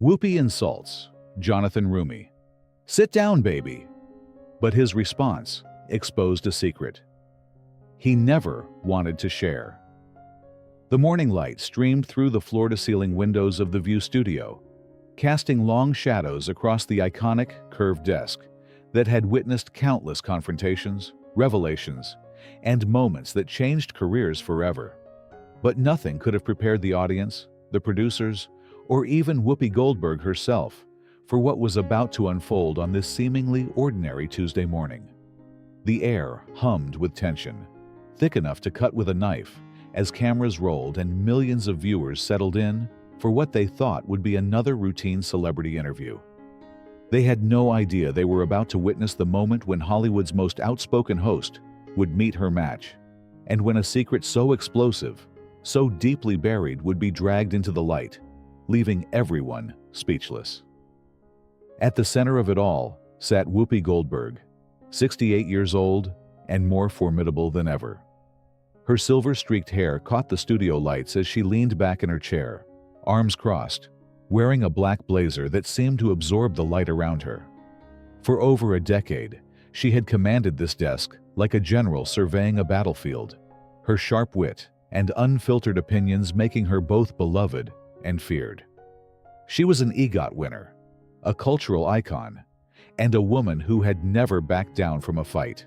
Whoopi insults Jonathan Roumie. "Sit down, baby." But his response exposed a secret he never wanted to share. The morning light streamed through the floor-to-ceiling windows of the View studio, casting long shadows across the iconic curved desk that had witnessed countless confrontations, revelations, and moments that changed careers forever. But nothing could have prepared the audience, the producers, or even Whoopi Goldberg herself for what was about to unfold on this seemingly ordinary Tuesday morning. The air hummed with tension, thick enough to cut with a knife, as cameras rolled and millions of viewers settled in for what they thought would be another routine celebrity interview. They had no idea they were about to witness the moment when Hollywood's most outspoken host would meet her match, and when a secret so explosive, so deeply buried would be dragged into the light, leaving everyone speechless. At the center of it all sat Whoopi Goldberg, 68 years old and more formidable than ever. Her silver-streaked hair caught the studio lights as she leaned back in her chair, arms crossed, wearing a black blazer that seemed to absorb the light around her. For over a decade, she had commanded this desk like a general surveying a battlefield, her sharp wit and unfiltered opinions making her both beloved and feared. She was an EGOT winner, a cultural icon, and a woman who had never backed down from a fight.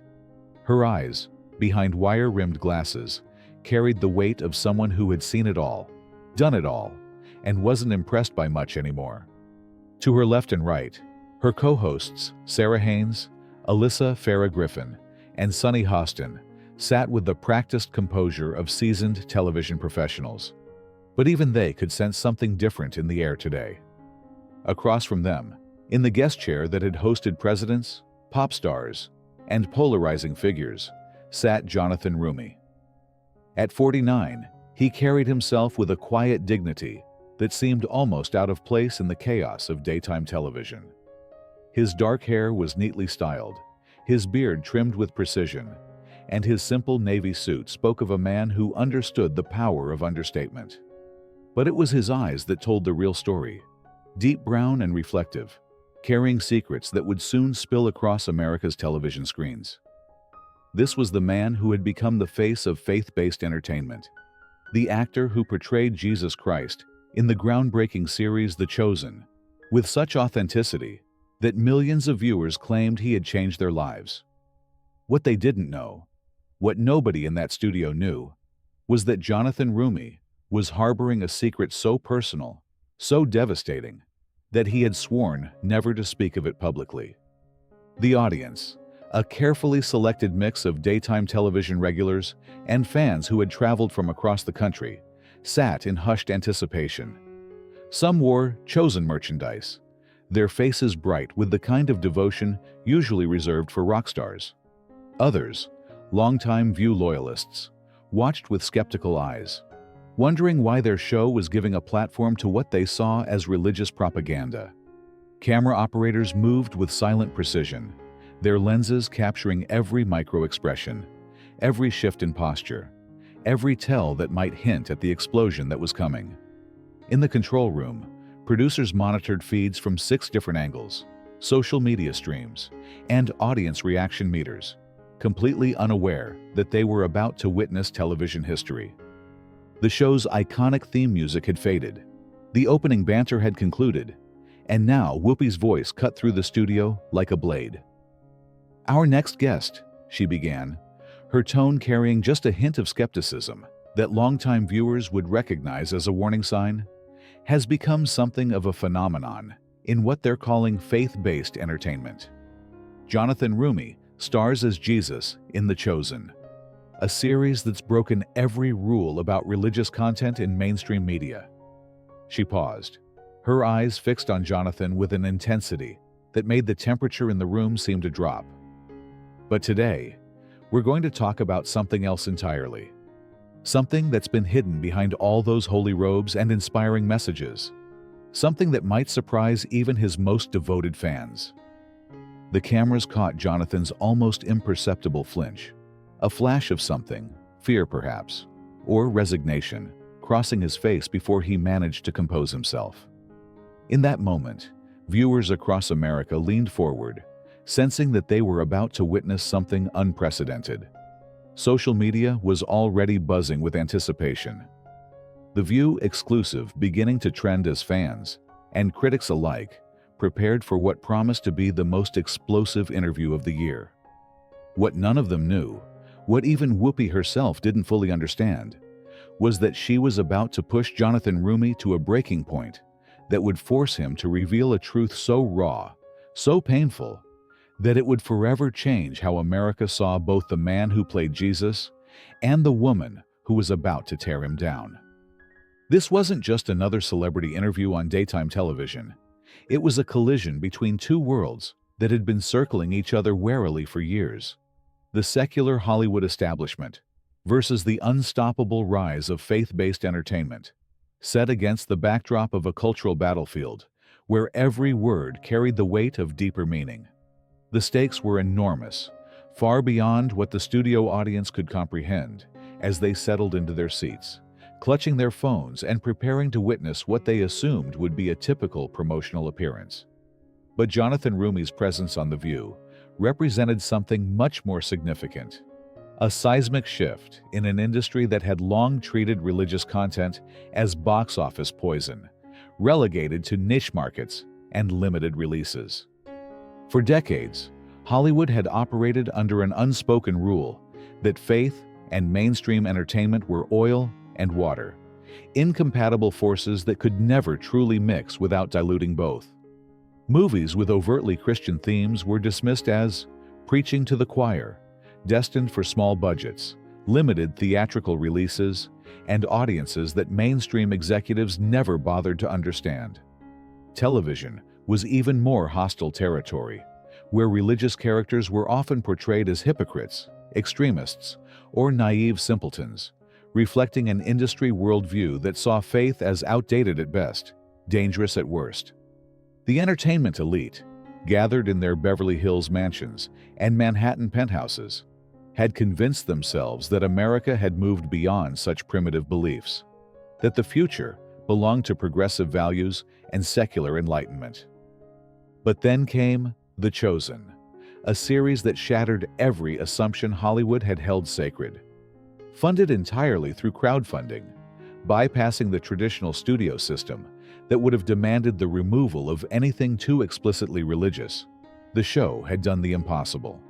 Her eyes, behind wire-rimmed glasses, carried the weight of someone who had seen it all, done it all, and wasn't impressed by much anymore. To her left and right, her co-hosts, Sarah Haynes, Alyssa Farah Griffin, and Sunny Hostin, sat with the practiced composure of seasoned television professionals. But even they could sense something different in the air today. Across from them, in the guest chair that had hosted presidents, pop stars, and polarizing figures, sat Jonathan Roumie. At 49, he carried himself with a quiet dignity that seemed almost out of place in the chaos of daytime television. His dark hair was neatly styled, his beard trimmed with precision, and his simple navy suit spoke of a man who understood the power of understatement. But it was his eyes that told the real story, deep brown and reflective, carrying secrets that would soon spill across America's television screens. This was the man who had become the face of faith-based entertainment, the actor who portrayed Jesus Christ in the groundbreaking series The Chosen, with such authenticity that millions of viewers claimed he had changed their lives. What they didn't know, what nobody in that studio knew, was that Jonathan Roumie was harboring a secret so personal, so devastating, that he had sworn never to speak of it publicly. The audience, a carefully selected mix of daytime television regulars and fans who had traveled from across the country, sat in hushed anticipation. Some wore Chosen merchandise, their faces bright with the kind of devotion usually reserved for rock stars. Others, longtime View loyalists, watched with skeptical eyes, wondering why their show was giving a platform to what they saw as religious propaganda. Camera operators moved with silent precision, their lenses capturing every micro-expression, every shift in posture, every tell that might hint at the explosion that was coming. In the control room, producers monitored feeds from 6 different angles, social media streams, and audience reaction meters, completely unaware that they were about to witness television history. The show's iconic theme music had faded, the opening banter had concluded, and now Whoopi's voice cut through the studio like a blade. "Our next guest," she began, her tone carrying just a hint of skepticism that longtime viewers would recognize as a warning sign, has become something of a phenomenon in what they're calling faith-based entertainment. Jonathan Roumie stars as Jesus in The Chosen, a series that's broken every rule about religious content in mainstream media. She paused, her eyes fixed on Jonathan with an intensity that made the temperature in the room seem to drop. But today, we're going to talk about something else entirely. Something that's been hidden behind all those holy robes and inspiring messages. Something that might surprise even his most devoted fans. The cameras caught Jonathan's almost imperceptible flinch, a flash of something, fear perhaps, or resignation, crossing his face before he managed to compose himself. In that moment, viewers across America leaned forward, sensing that they were about to witness something unprecedented. Social media was already buzzing with anticipation. The View exclusive beginning to trend as fans and critics alike prepared for what promised to be the most explosive interview of the year. What none of them knew, what even Whoopi herself didn't fully understand, was that she was about to push Jonathan Roumie to a breaking point that would force him to reveal a truth so raw, so painful, that it would forever change how America saw both the man who played Jesus and the woman who was about to tear him down. This wasn't just another celebrity interview on daytime television. It was a collision between two worlds that had been circling each other warily for years. The secular Hollywood establishment versus the unstoppable rise of faith-based entertainment, set against the backdrop of a cultural battlefield where every word carried the weight of deeper meaning. The stakes were enormous, far beyond what the studio audience could comprehend as they settled into their seats, clutching their phones and preparing to witness what they assumed would be a typical promotional appearance. But Jonathan Roumie's presence on The View represented something much more significant. A seismic shift in an industry that had long treated religious content as box office poison, relegated to niche markets and limited releases. For decades, Hollywood had operated under an unspoken rule that faith and mainstream entertainment were oil and water, incompatible forces that could never truly mix without diluting both. Movies with overtly Christian themes were dismissed as preaching to the choir, destined for small budgets, limited theatrical releases, and audiences that mainstream executives never bothered to understand. Television was even more hostile territory, where religious characters were often portrayed as hypocrites, extremists, or naive simpletons, reflecting an industry worldview that saw faith as outdated at best, dangerous at worst. The entertainment elite, gathered in their Beverly Hills mansions and Manhattan penthouses, had convinced themselves that America had moved beyond such primitive beliefs, that the future belonged to progressive values and secular enlightenment. But then came The Chosen, a series that shattered every assumption Hollywood had held sacred. Funded entirely through crowdfunding, bypassing the traditional studio system that would have demanded the removal of anything too explicitly religious, the show had done the impossible.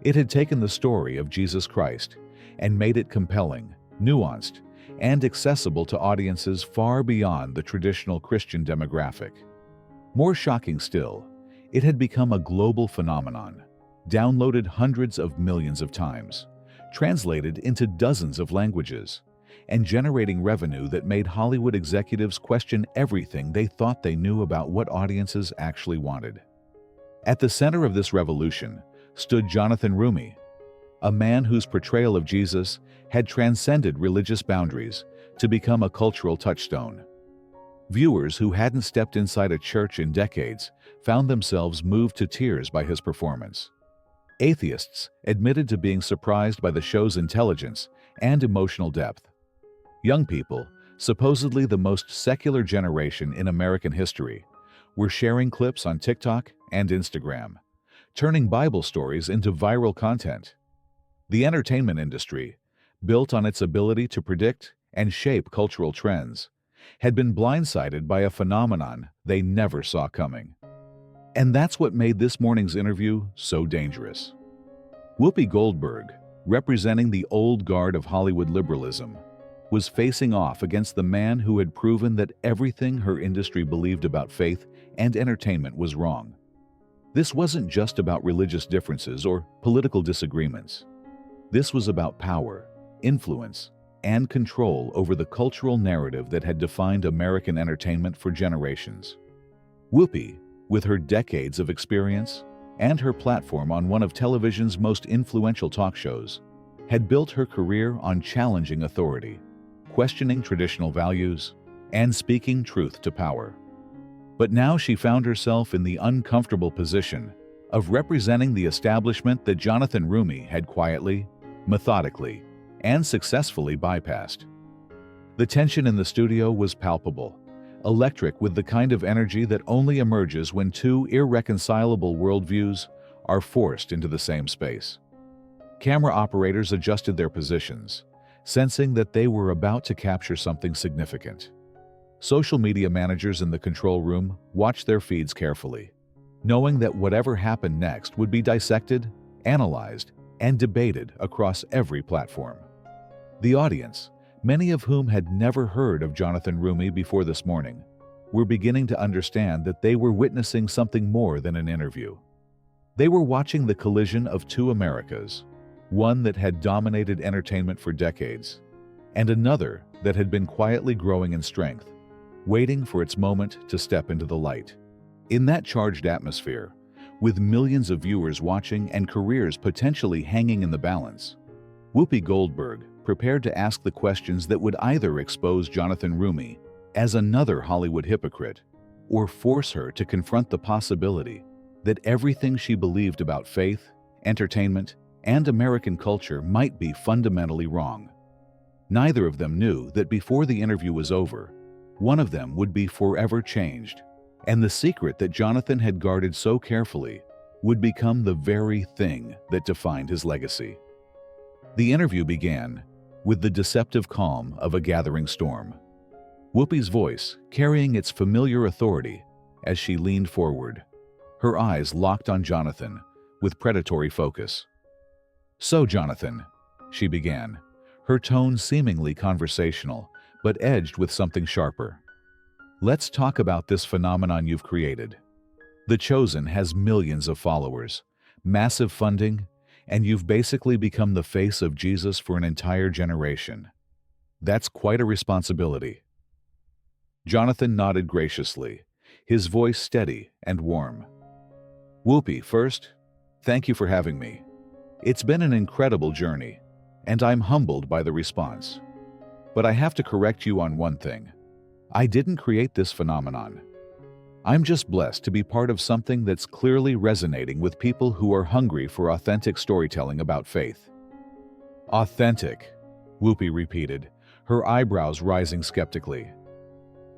It had taken the story of Jesus Christ and made it compelling, nuanced, and accessible to audiences far beyond the traditional Christian demographic. More shocking still, it had become a global phenomenon, downloaded hundreds of millions of times, translated into dozens of languages, and generating revenue that made Hollywood executives question everything they thought they knew about what audiences actually wanted. At the center of this revolution stood Jonathan Roumie, a man whose portrayal of Jesus had transcended religious boundaries to become a cultural touchstone. Viewers who hadn't stepped inside a church in decades found themselves moved to tears by his performance. Atheists admitted to being surprised by the show's intelligence and emotional depth. Young people, supposedly the most secular generation in American history, were sharing clips on TikTok and Instagram, turning Bible stories into viral content. The entertainment industry, built on its ability to predict and shape cultural trends, had been blindsided by a phenomenon they never saw coming. And that's what made this morning's interview so dangerous. Whoopi Goldberg, representing the old guard of Hollywood liberalism, was facing off against the man who had proven that everything her industry believed about faith and entertainment was wrong. This wasn't just about religious differences or political disagreements. This was about power, influence, and control over the cultural narrative that had defined American entertainment for generations. Whoopi, with her decades of experience and her platform on one of television's most influential talk shows, had built her career on challenging authority, questioning traditional values, and speaking truth to power. But now she found herself in the uncomfortable position of representing the establishment that Jonathan Roumie had quietly, methodically, and successfully bypassed. The tension in the studio was palpable, electric with the kind of energy that only emerges when two irreconcilable worldviews are forced into the same space. Camera operators adjusted their positions, sensing that they were about to capture something significant. Social media managers in the control room watched their feeds carefully, knowing that whatever happened next would be dissected, analyzed, and debated across every platform. The audience, many of whom had never heard of Jonathan Roumie before this morning, were beginning to understand that they were witnessing something more than an interview. They were watching the collision of two Americas, one that had dominated entertainment for decades, and another that had been quietly growing in strength, waiting for its moment to step into the light. In that charged atmosphere, with millions of viewers watching and careers potentially hanging in the balance, Whoopi Goldberg prepared to ask the questions that would either expose Jonathan Roumie as another Hollywood hypocrite or force her to confront the possibility that everything she believed about faith, entertainment, and American culture might be fundamentally wrong. Neither of them knew that before the interview was over, one of them would be forever changed, and the secret that Jonathan had guarded so carefully would become the very thing that defined his legacy. The interview began with the deceptive calm of a gathering storm. Whoopi's voice carrying its familiar authority as she leaned forward, her eyes locked on Jonathan with predatory focus. "So, Jonathan," she began, her tone seemingly conversational, but edged with something sharper. "Let's talk about this phenomenon you've created. The Chosen has millions of followers, massive funding, and you've basically become the face of Jesus for an entire generation. That's quite a responsibility." Jonathan nodded graciously, his voice steady and warm. "Whoopi, first, thank you for having me. It's been an incredible journey, and I'm humbled by the response. But I have to correct you on one thing. I didn't create this phenomenon. I'm just blessed to be part of something that's clearly resonating with people who are hungry for authentic storytelling about faith." "Authentic," Whoopi repeated, her eyebrows rising skeptically.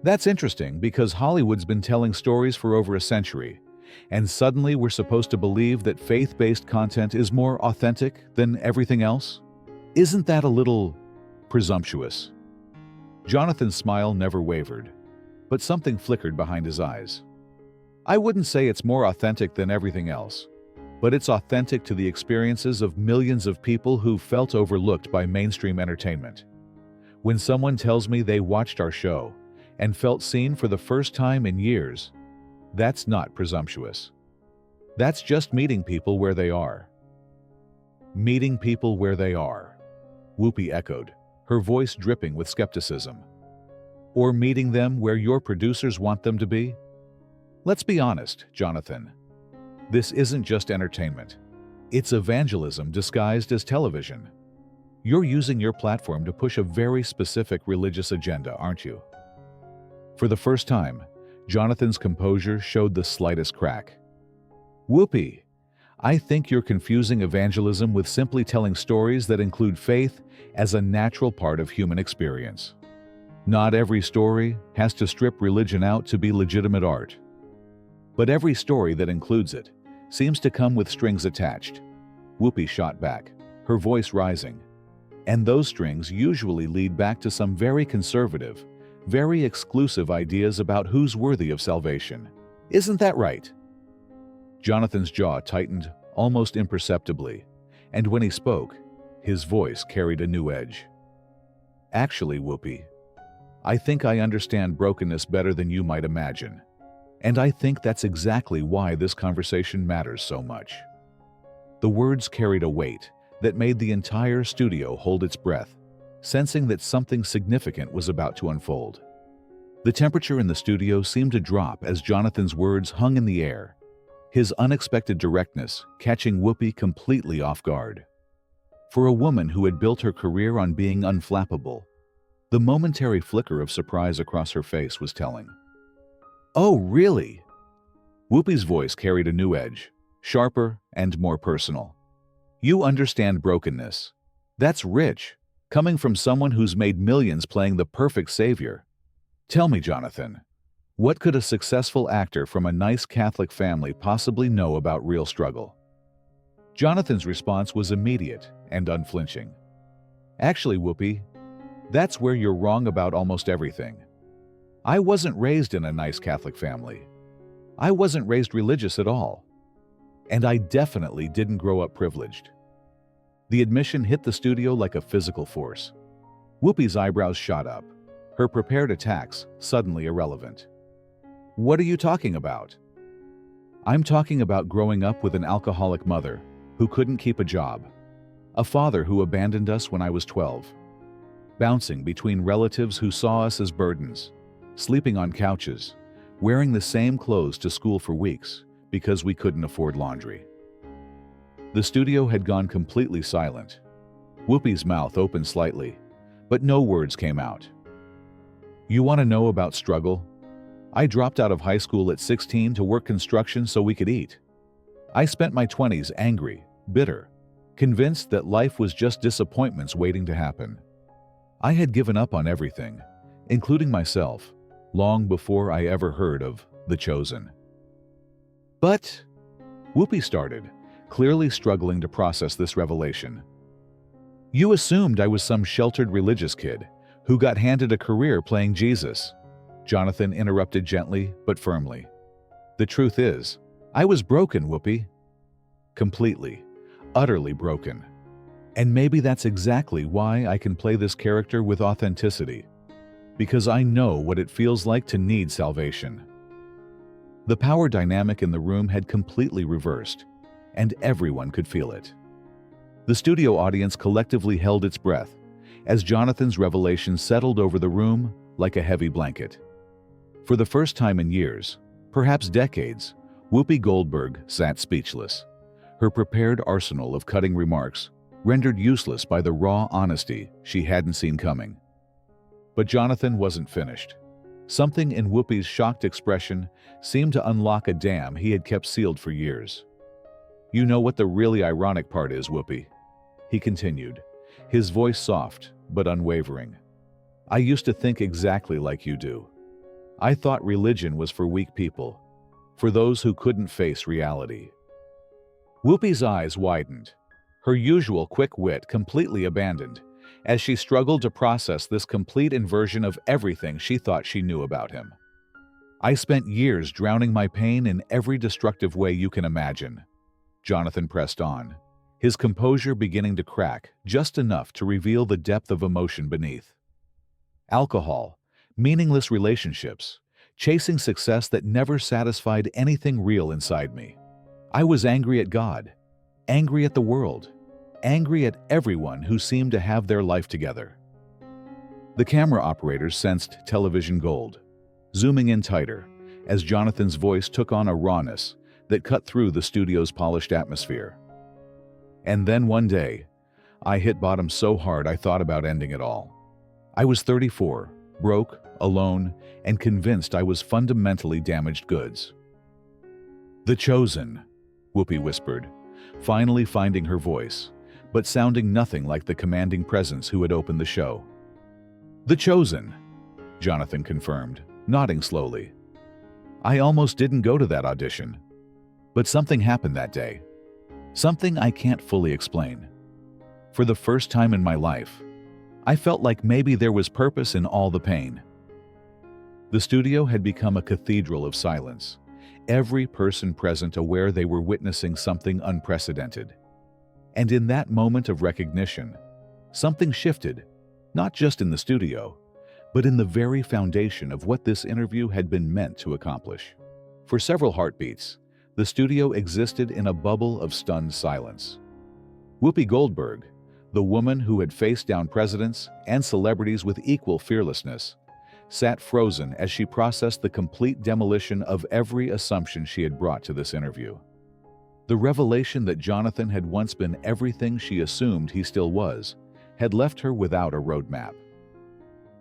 "That's interesting because Hollywood's been telling stories for over a century, and suddenly we're supposed to believe that faith-based content is more authentic than everything else? Isn't that a little presumptuous?" Jonathan's smile never wavered, but something flickered behind his eyes. "I wouldn't say it's more authentic than everything else, but it's authentic to the experiences of millions of people who felt overlooked by mainstream entertainment. When someone tells me they watched our show and felt seen for the first time in years, that's not presumptuous. That's just meeting people where they are." "Meeting people where they are," Whoopi echoed, her voice dripping with skepticism. "Or meeting them where your producers want them to be? Let's be honest, Jonathan. This isn't just entertainment. It's evangelism disguised as television. You're using your platform to push a very specific religious agenda, aren't you?" For the first time, Jonathan's composure showed the slightest crack. "Whoopi, I think you're confusing evangelism with simply telling stories that include faith as a natural part of human experience. Not every story has to strip religion out to be legitimate art. But every story that includes it seems to come with strings attached." Whoopi shot back, her voice rising. "And those strings usually lead back to some very conservative, very exclusive ideas about who's worthy of salvation. Isn't that right?" Jonathan's jaw tightened almost imperceptibly, and when he spoke, his voice carried a new edge. "Actually, Whoopi, I think I understand brokenness better than you might imagine, and I think that's exactly why this conversation matters so much." The words carried a weight that made the entire studio hold its breath, sensing that something significant was about to unfold. The temperature in the studio seemed to drop as Jonathan's words hung in the air, his unexpected directness catching Whoopi completely off guard. For a woman who had built her career on being unflappable, the momentary flicker of surprise across her face was telling. "Oh, really?" Whoopi's voice carried a new edge, sharper and more personal. "You understand brokenness. That's rich, coming from someone who's made millions playing the perfect savior. Tell me, Jonathan, What could a successful actor from a nice Catholic family possibly know about real struggle? Jonathan's response was immediate and unflinching. Actually, Whoopi, that's where you're wrong about almost everything. I wasn't raised in a nice Catholic family. I wasn't raised religious at all. And I definitely didn't grow up privileged. The admission hit the studio like a physical force. Whoopi's eyebrows shot up, her prepared attacks suddenly irrelevant. What are you talking about? I'm talking about growing up with an alcoholic mother who couldn't keep a job, a father who abandoned us when I was 12, bouncing between relatives who saw us as burdens, sleeping on couches, wearing the same clothes to school for weeks because we couldn't afford laundry. The studio had gone completely silent. Whoopi's mouth opened slightly, but no words came out. You want to know about struggle? I dropped out of high school at 16 to work construction so we could eat. I spent my 20s angry, bitter, convinced that life was just disappointments waiting to happen. I had given up on everything, including myself, long before I ever heard of The Chosen. But Whoopi started, clearly struggling to process this revelation. You assumed I was some sheltered religious kid who got handed a career playing Jesus, Jonathan interrupted gently but firmly. The truth is, I was broken, Whoopi. Completely, utterly broken. And maybe that's exactly why I can play this character with authenticity, because I know what it feels like to need salvation. The power dynamic in the room had completely reversed, and everyone could feel it. The studio audience collectively held its breath as Jonathan's revelation settled over the room like a heavy blanket. For the first time in years, perhaps decades, Whoopi Goldberg sat speechless, her prepared arsenal of cutting remarks rendered useless by the raw honesty she hadn't seen coming. But Jonathan wasn't finished. Something in Whoopi's shocked expression seemed to unlock a dam he had kept sealed for years. You know what the really ironic part is, Whoopi? He continued, his voice soft but unwavering. I used to think exactly like you do. I thought religion was for weak people, for those who couldn't face reality. Whoopi's eyes widened, her usual quick wit completely abandoned, as she struggled to process this complete inversion of everything she thought she knew about him. I spent years drowning my pain in every destructive way you can imagine. Jonathan pressed on, his composure beginning to crack just enough to reveal the depth of emotion beneath. Alcohol, meaningless relationships, chasing success that never satisfied anything real inside me. I was angry at God, angry at the world, angry at everyone who seemed to have their life together. The camera operators sensed television gold, zooming in tighter as Jonathan's voice took on a rawness that cut through the studio's polished atmosphere. And then one day, I hit bottom so hard I thought about ending it all. I was 34, broke, alone, and convinced I was fundamentally damaged goods. The Chosen, Whoopi whispered, finally finding her voice, but sounding nothing like the commanding presence who had opened the show. The Chosen, Jonathan confirmed, nodding slowly. I almost didn't go to that audition. But something happened that day. Something I can't fully explain. For the first time in my life, I felt like maybe there was purpose in all the pain. The studio had become a cathedral of silence, every person present aware they were witnessing something unprecedented. And in that moment of recognition, something shifted, not just in the studio, but in the very foundation of what this interview had been meant to accomplish. For several heartbeats, the studio existed in a bubble of stunned silence. Whoopi Goldberg, the woman who had faced down presidents and celebrities with equal fearlessness, sat frozen as she processed the complete demolition of every assumption she had brought to this interview. The revelation that Jonathan had once been everything she assumed he still was had left her without a roadmap.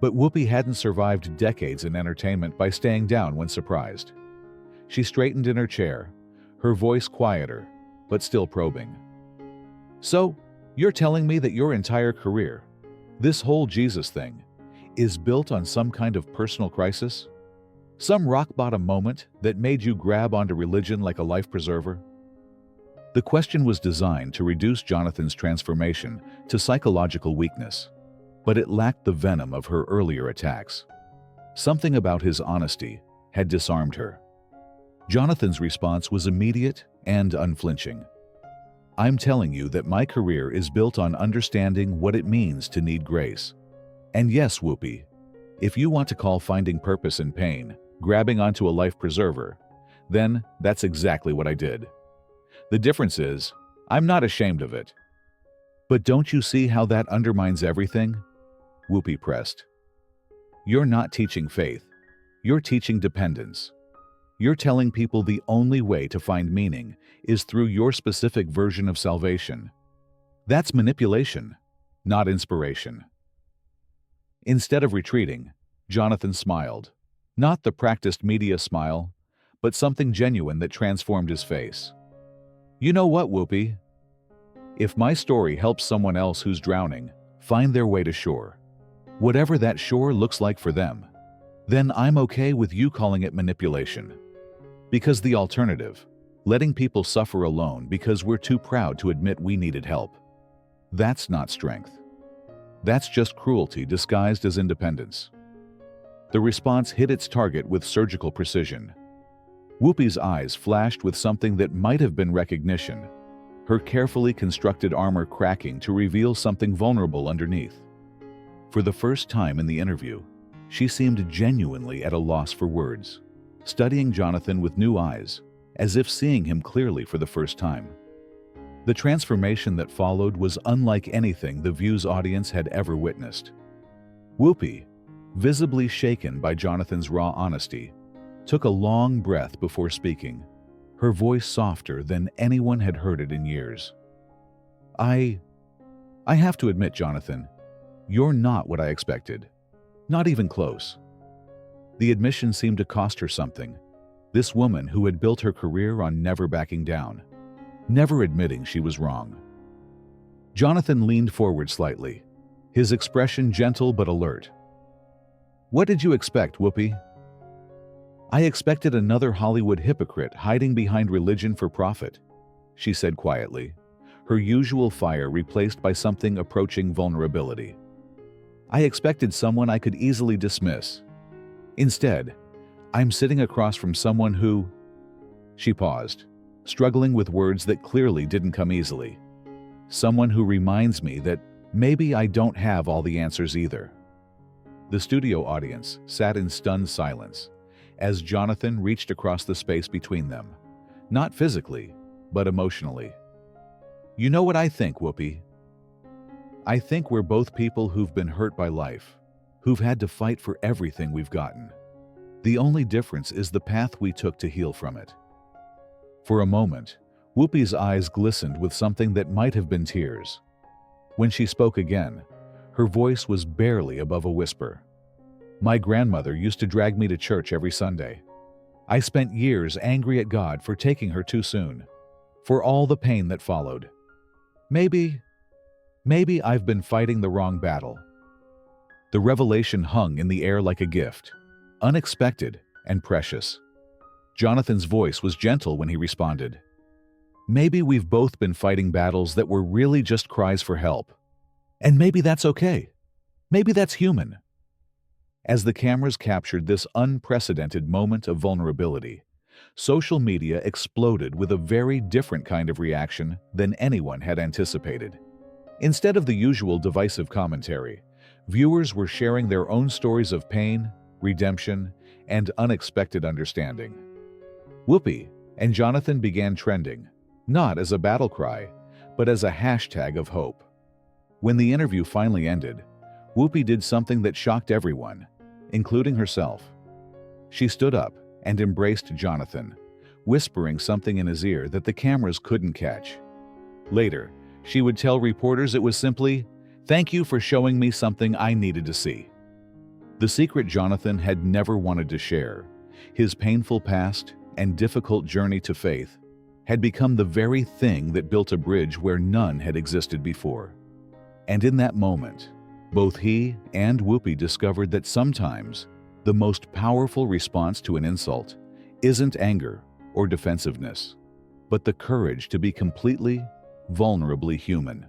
But Whoopi hadn't survived decades in entertainment by staying down when surprised. She straightened in her chair, her voice quieter, but still probing. So, you're telling me that your entire career, this whole Jesus thing, is built on some kind of personal crisis? Some rock-bottom moment that made you grab onto religion like a life preserver? The question was designed to reduce Jonathan's transformation to psychological weakness, but it lacked the venom of her earlier attacks. Something about his honesty had disarmed her. Jonathan's response was immediate and unflinching. "I'm telling you that my career is built on understanding what it means to need grace. And yes, Whoopi, if you want to call finding purpose in pain grabbing onto a life preserver, then that's exactly what I did. The difference is, I'm not ashamed of it." "But don't you see how that undermines everything?" Whoopi pressed. "You're not teaching faith. You're teaching dependence. You're telling people the only way to find meaning is through your specific version of salvation. That's manipulation, not inspiration." Instead of retreating, Jonathan smiled. Not the practiced media smile, but something genuine that transformed his face. "You know what, Whoopi? If my story helps someone else who's drowning find their way to shore, whatever that shore looks like for them, then I'm okay with you calling it manipulation. Because the alternative, letting people suffer alone because we're too proud to admit we needed help, that's not strength. That's just cruelty disguised as independence." The response hit its target with surgical precision. Whoopi's eyes flashed with something that might have been recognition, her carefully constructed armor cracking to reveal something vulnerable underneath. For the first time in the interview, she seemed genuinely at a loss for words, studying Jonathan with new eyes, as if seeing him clearly for the first time. The transformation that followed was unlike anything the View's audience had ever witnessed. Whoopi, visibly shaken by Jonathan's raw honesty, took a long breath before speaking, her voice softer than anyone had heard it in years. I have to admit, Jonathan, you're not what I expected. Not even close." The admission seemed to cost her something. This woman who had built her career on never backing down, never admitting she was wrong. Jonathan leaned forward slightly, his expression gentle but alert. "What did you expect, Whoopi?" "I expected another Hollywood hypocrite hiding behind religion for profit," she said quietly, her usual fire replaced by something approaching vulnerability. "I expected someone I could easily dismiss. Instead, I'm sitting across from someone who—" She paused, struggling with words that clearly didn't come easily. "Someone who reminds me that maybe I don't have all the answers either." The studio audience sat in stunned silence as Jonathan reached across the space between them, not physically, but emotionally. "You know what I think, Whoopi? I think we're both people who've been hurt by life, who've had to fight for everything we've gotten. The only difference is the path we took to heal from it." For a moment, Whoopi's eyes glistened with something that might have been tears. When she spoke again, her voice was barely above a whisper. "My grandmother used to drag me to church every Sunday. I spent years angry at God for taking her too soon, for all the pain that followed. Maybe I've been fighting the wrong battle." The revelation hung in the air like a gift, unexpected and precious. Jonathan's voice was gentle when he responded. "Maybe we've both been fighting battles that were really just cries for help. And maybe that's okay. Maybe that's human." As the cameras captured this unprecedented moment of vulnerability, social media exploded with a very different kind of reaction than anyone had anticipated. Instead of the usual divisive commentary, viewers were sharing their own stories of pain, redemption, and unexpected understanding. Whoopi and Jonathan began trending, not as a battle cry, but as a hashtag of hope. When the interview finally ended, Whoopi did something that shocked everyone, including herself. She stood up and embraced Jonathan, whispering something in his ear that the cameras couldn't catch. Later, she would tell reporters it was simply, "Thank you for showing me something I needed to see." The secret Jonathan had never wanted to share, his painful past and difficult journey to faith, had become the very thing that built a bridge where none had existed before. And in that moment, both he and Whoopi discovered that sometimes The most powerful response to an insult isn't anger or defensiveness, but the courage to be completely, vulnerably human.